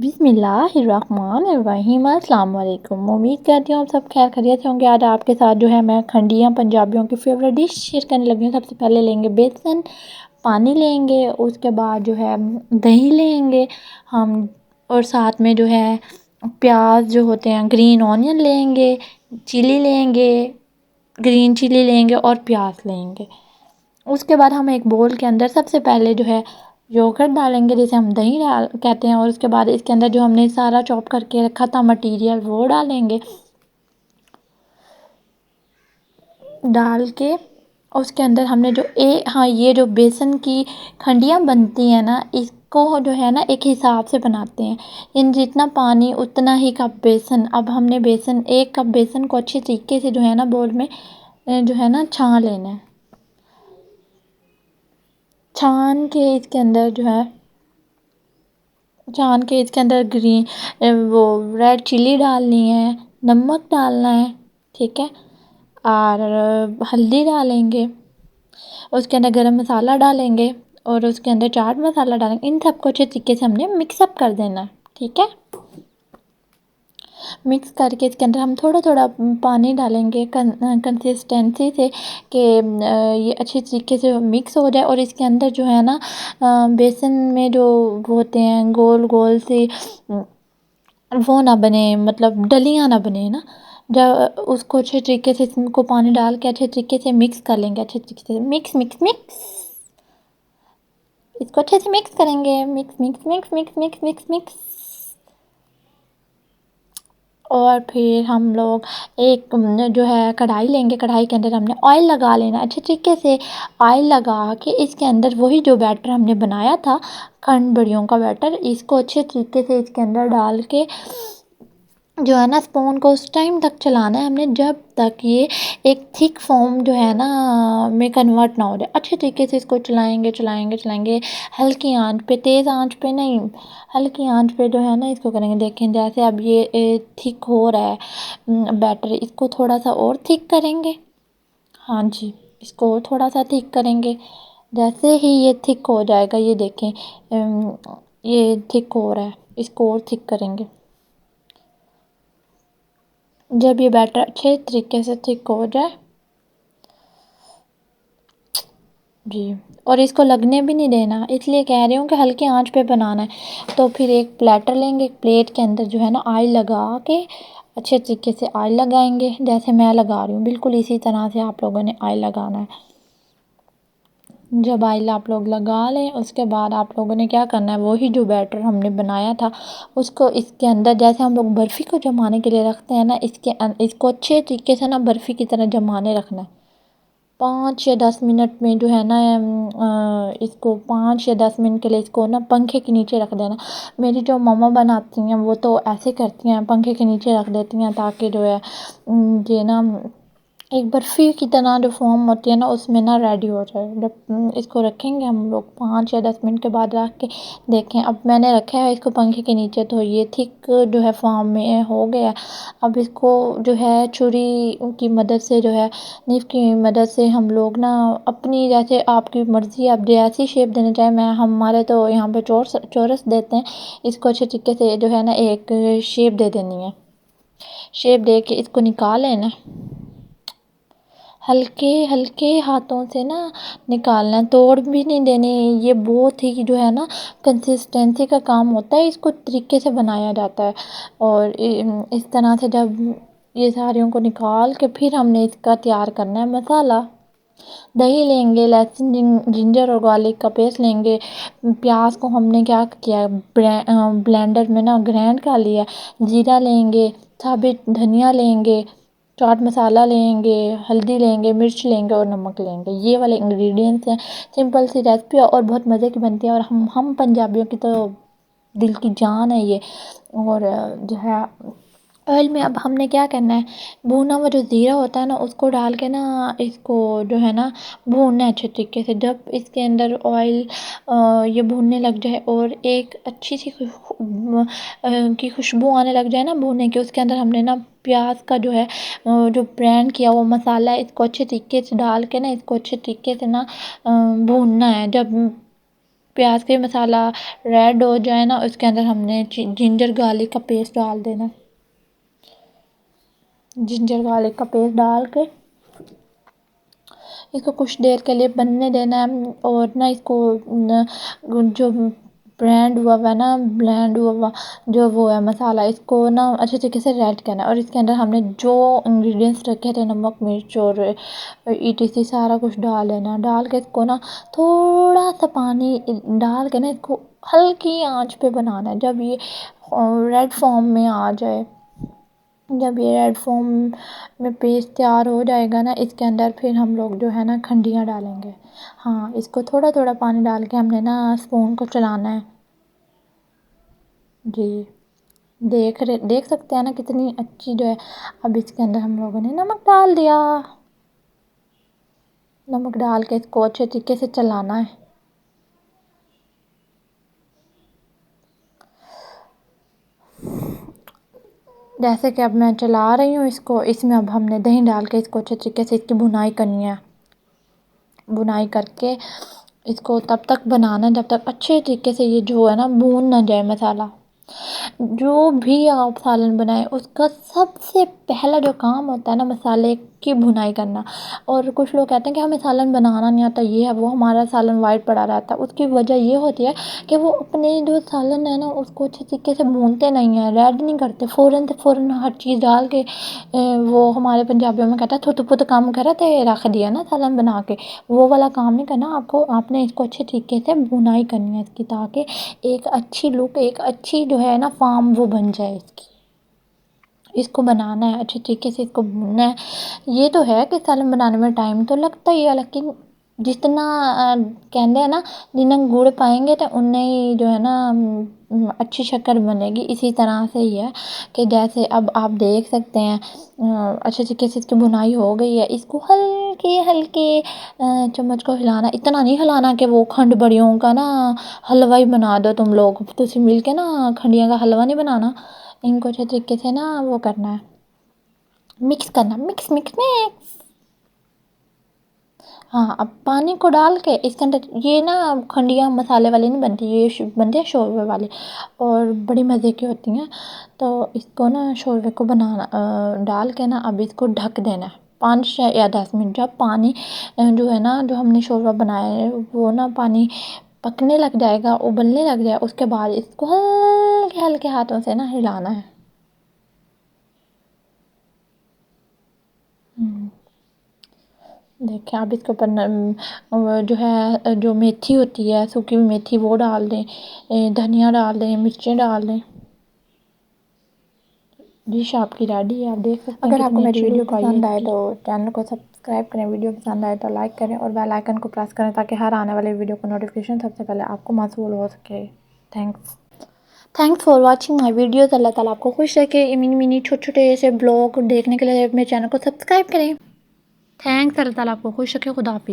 بسم اللہ الرحمن الرحیم۔ السلام علیکم، امید کرتی ہوں آپ سب خیر خیریت سے ہوں گے۔ آج آپ کے ساتھ جو ہے میں کھنڈیاں پنجابیوں کی فیوریٹ ڈش شیئر کرنے لگی ہوں۔ سب سے پہلے لیں گے بیسن، پانی لیں گے، اس کے بعد جو ہے دہی لیں گے ہم، اور ساتھ میں جو ہے پیاز جو ہوتے ہیں گرین اونین لیں گے، چلی لیں گے، گرین چلی لیں گے اور پیاز لیں گے۔ اس کے بعد ہم ایک بول کے اندر سب سے پہلے جو ہے یوگرٹ ڈالیں گے، جسے ہم دہی کہتے ہیں، اور اس کے بعد اس کے اندر جو ہم نے سارا چاپ کر کے رکھا تھا مٹیریل وہ ڈالیں گے۔ ڈال کے اس کے اندر ہم نے جو یہ جو بیسن کی کھنڈیاں بنتی ہیں نا، اس کو جو ہے نا ایک حساب سے بناتے ہیں، یعنی جتنا پانی اتنا ہی کپ بیسن۔ اب ہم نے ایک کپ بیسن کو اچھے طریقے سے جو ہے نا بول میں جو ہے نا چھان لینا ہے۔ چھان کے اس کے اندر وہ ریڈ چلی ڈالنی ہے، نمک ڈالنا ہے، ٹھیک ہے، اور ہلدی ڈالیں گے، اس کے اندر گرم مسالہ ڈالیں گے، اور اس کے اندر چاٹ مسالہ ڈالیں گے۔ ان سب کو اچھے طریقے سے ہم نے مکس اپ کر دینا ہے، ٹھیک ہے۔ مکس کر کے اس کے اندر ہم تھوڑا تھوڑا پانی ڈالیں گے کنسسٹنسی سے، کہ یہ اچھی طریقے سے مکس ہو جائے، اور اس کے اندر جو ہے نا بیسن میں جو ہوتے ہیں گول گول سے وہ نہ بنے، مطلب ڈلیاں نہ بنے نا، جب اس کو اچھے طریقے سے اس کو پانی ڈال کے اچھے طریقے سے مکس کر لیں گے، اچھے طریقے سے مکس مکس مکس، اس کو اچھے سے مکس کریں گے، mix mix mix mix mix mix mix. اور پھر ہم لوگ ایک جو ہے کڑھائی لیں گے، کڑھائی کے اندر ہم نے آئل لگا لینا، اچھے طریقے سے آئل لگا کے اس کے اندر وہی جو بیٹر ہم نے بنایا تھا کھنڈ بڑیوں کا بیٹر، اس کو اچھے طریقے سے اس کے اندر ڈال کے جو ہے نا اسپون کو اس ٹائم تک چلانا ہے ہم نے جب تک یہ ایک تھک فارم جو ہے نا میں کنورٹ نہ ہو جائے۔ اچھے طریقے سے اس کو چلائیں گے چلائیں گے چلائیں گے، ہلکی آنچ پہ، تیز آنچ پہ نہیں، ہلکی آنچ پہ جو ہے نا اس کو کریں گے۔ دیکھیں جیسے اب یہ تھک ہو رہا ہے بیٹر، اس کو تھوڑا سا اور تھک کریں گے، ہاں جی، اس کو اور تھوڑا سا تھک کریں گے۔ جیسے ہی یہ تھک ہو جائے گا، یہ دیکھیں یہ تھک ہو رہا ہے، اس کو اور تھک کریں گے۔ جب یہ بیٹر اچھے طریقے سے تھک ہو جائے جی، اور اس کو لگنے بھی نہیں دینا، اس لیے کہہ رہی ہوں کہ ہلکی آنچ پہ بنانا ہے۔ تو پھر ایک پلیٹر لیں گے، ایک پلیٹ کے اندر جو ہے نا آئل لگا کے اچھے طریقے سے آئل لگائیں گے، جیسے میں لگا رہی ہوں بالکل اسی طرح سے آپ لوگوں نے آئل لگانا ہے۔ جب آئل آپ لوگ لگا لیں، اس کے بعد آپ لوگوں نے کیا کرنا ہے، وہی جو بیٹر ہم نے بنایا تھا اس کو اس کے اندر، جیسے ہم لوگ برفی کو جمانے کے لیے رکھتے ہیں نا، اس کو اچھے طریقے سے نا برفی کی طرح جمانے رکھنا ہے۔ 5 یا 10 منٹ میں جو ہے نا اس کو 5 یا 10 منٹ کے لیے اس کو نا پنکھے کے نیچے رکھ دینا۔ میری جو ماما بناتی ہیں وہ تو ایسے کرتی ہیں، پنکھے کے نیچے رکھ دیتی ہیں، تاکہ جو ہے یہ نا ایک برفی کی طرح جو فارم ہوتی ہے نا اس میں نا ریڈی ہو جائے۔ جب اس کو رکھیں گے ہم لوگ 5 یا 10 منٹ کے بعد رکھ کے دیکھیں، اب میں نے رکھا ہے اس کو پنکھے کے نیچے، تو یہ تھک جو ہے فارم میں ہو گیا۔ اب اس کو جو ہے چھری کی مدد سے جو ہے نیف کی مدد سے ہم لوگ نا اپنی، جیسے آپ کی مرضی، آپ جیسی شیپ دینا چاہیں، ہمارے تو یہاں پہ چورس دیتے ہیں، اس کو اچھے طریقے سے جو ہے نا ایک شیپ دے دینی ہے۔ شیپ دے کے اس کو نکال لینا، ہلکے ہلکے ہاتھوں سے نا نکالنا ہے، توڑ بھی نہیں دینے۔ یہ بہت ہی جو ہے نا کنسسٹنسی کا کام ہوتا ہے، اس کو طریقے سے بنایا جاتا ہے۔ اور اس طرح سے جب یہ ساریوں کو نکال کے پھر ہم نے اس کا تیار کرنا ہے مسالہ۔ دہی لیں گے، لہسن جنجر اور گارلک کا پیسٹ لیں گے، پیاز کو ہم نے کیا کیا بلینڈر میں نا گرینڈ کر لیا، زیرہ لیں گے، ثابت دھنیا لیں گے، چاٹ مسالہ لیں گے، ہلدی لیں گے، مرچ لیں گے اور نمک لیں گے۔ یہ والے انگریڈینٹس ہیں، سمپل سی ریسپی اور بہت مزے کی بنتی ہے، اور ہم پنجابیوں کی تو دل کی جان ہے یہ۔ اور جو ہے آئل میں اب ہم نے کیا کرنا ہے، بھونا ہوا جو زیرہ ہوتا ہے نا اس کو ڈال کے نا اس کو جو ہے نا بھوننا ہے اچھے طریقے سے۔ جب اس کے اندر آئل یہ بھوننے لگ جائے اور ایک اچھی سی کی خوشبو آنے لگ جائے نا بھونے کی، اس کے اندر ہم نے نا پیاز کا جو ہے جو برینڈ کیا وہ مسالہ ہے، اس کو اچھے طریقے سے ڈال کے نا اس کو اچھے طریقے سے نا بھوننا ہے۔ جب پیاز کا مسالہ ریڈ ہو جائے نا، اس کے اندر ہم نے جنجر گارلک کا پیسٹ ڈال دینا. جنجر گارلک کا پیسٹ ڈال کے اس کو کچھ دیر کے لیے بننے دینا ہے. اور نا اس کو جو بلینڈ ہوا جو وہ ہے مسالہ، اس کو نا اچھے طریقے سے ریڈ کرنا ہے. اور اس کے اندر ہم نے جو انگریڈینٹس رکھے تھے، نمک مرچ اور ETC سارا کچھ ڈال لینا. ڈال کے اس کو نا تھوڑا سا پانی ڈال کے نا اس کو ہلکی آنچ پہ بنانا ہے. جب یہ ریڈ فارم میں آ جائے، جب یہ ریڈ فارم میں پیسٹ تیار ہو جائے گا نا، اس کے اندر پھر ہم لوگ جو ہے نا کھنڈیاں ڈالیں گے. ہاں، اس کو تھوڑا تھوڑا پانی ڈال کے ہم نے نا اسپون کو چلانا ہے. جی دیکھ سکتے ہیں نا کتنی اچھی جو ہے. اب اس کے اندر ہم لوگوں نے نمک ڈال دیا. نمک ڈال کے اس کو اچھے طریقے سے چلانا ہے. جیسے کہ اب میں چلا رہی ہوں اس کو، اس میں اب ہم نے دہی ڈال کے اس کو اچھے طریقے سے اس کی بنائی کرنی ہے. بنائی کر کے اس کو تب تک بنانا ہے جب تک اچھے طریقے سے یہ جو ہے نا بھون نہ جائے مسالہ. جو بھی آپ سالن بنائیں اس کا سب سے پہلا جو کام ہوتا ہے نا مسالے کی بھنائی کرنا. اور کچھ لوگ کہتے ہیں کہ ہمیں سالن بنانا نہیں آتا، یہ ہے وہ، ہمارا سالن وائٹ پڑا رہتا ہے. اس کی وجہ یہ ہوتی ہے کہ وہ اپنے جو سالن ہے نا اس کو اچھے طریقے سے بھونتے نہیں ہیں، ریڈ نہیں کرتے. فوراً ہر چیز ڈال کے وہ ہمارے پنجابیوں میں کہتا ہے تھوت پوت کام کرا تے رکھ دیا نا سالن بنا کے. وہ والا کام نہیں کرنا آپ نے اس کو اچھے طریقے سے بھنائی کرنی ہے اس کی، تاکہ ایک اچھی لک، ایک اچھی جو ہے نا فارم وہ بن جائے اس کی. اس کو بنانا ہے اچھے طریقے سے، اس کو بھوننا ہے. یہ تو ہے کہ سالن بنانے میں ٹائم تو لگتا ہی ہے، لیکن جتنا کہندے ہیں نا جتنا گڑ پائیں گے تو اتنا ہی جو ہے نا اچھی شکر بنے گی. اسی طرح سے ہی ہے کہ جیسے اب آپ دیکھ سکتے ہیں اچھے طریقے سے اس کی بنائی ہو گئی ہے. اس کو ہلکے چمچ کو ہلانا، اتنا نہیں ہلانا کہ وہ کھنڈ بڑیوں کا نا حلوہ ہی بنا دو تم لوگ. تسی مل کے نا کھنڈیاں کا حلوہ نہیں بنانا. ان کو اچھے طریقے سے نا وہ کرنا ہے، مکس کرنا، مکس. ہاں، اب پانی کو ڈال کے اس کے اندر یہ نا کھنڈیاں مسالے والی نہیں بنتی، یہ بنتے ہیں شوربے والی اور بڑی مزے کی ہوتی ہیں. تو اس کو نا شوربے کو بنانا ڈال کے نا اب اس کو ڈھک دینا ہے 5 یا 10 منٹ. جب پانی جو ہے نا جو ہم نے شوربہ بنایا ہے وہ نا پانی پکنے لگ جائے گا، ابلنے لگ جائے، اس کے بعد اس کو ہلکے ہلکے ہاتھوں سے نا ہلانا ہے. دیکھیں اب اس کے اوپر جو ہے جو میتھی ہوتی ہے، سوکھی ہوئی میتھی، وہ ڈال دیں، دھنیا ڈال دیں، مرچیں ڈال دیں. ڈش آپ کی ریڈی ہے. آپ دیکھ سکتے ہیں. اگر آپ کو میری ویڈیو پسند آئے تو چینل کو سبسکرائب کریں، ویڈیو پسند آئے تو لائک کریں اور بیل آئیکن کو پریس کریں تاکہ ہر آنے والے ویڈیو کا نوٹیفیکیشن سب سے پہلے آپ کو موصول ہو سکے. Thanks for watching my videos. اللہ تعالیٰ آپ کو خوش رکھے. منی چھوٹے چھوٹے سے بلاگ دیکھنے کے لیے میرے چینل کو سبسکرائب کریں. تھینکس. اللہ تعالیٰ آپ کو خوش رکھے. خدا حافظ.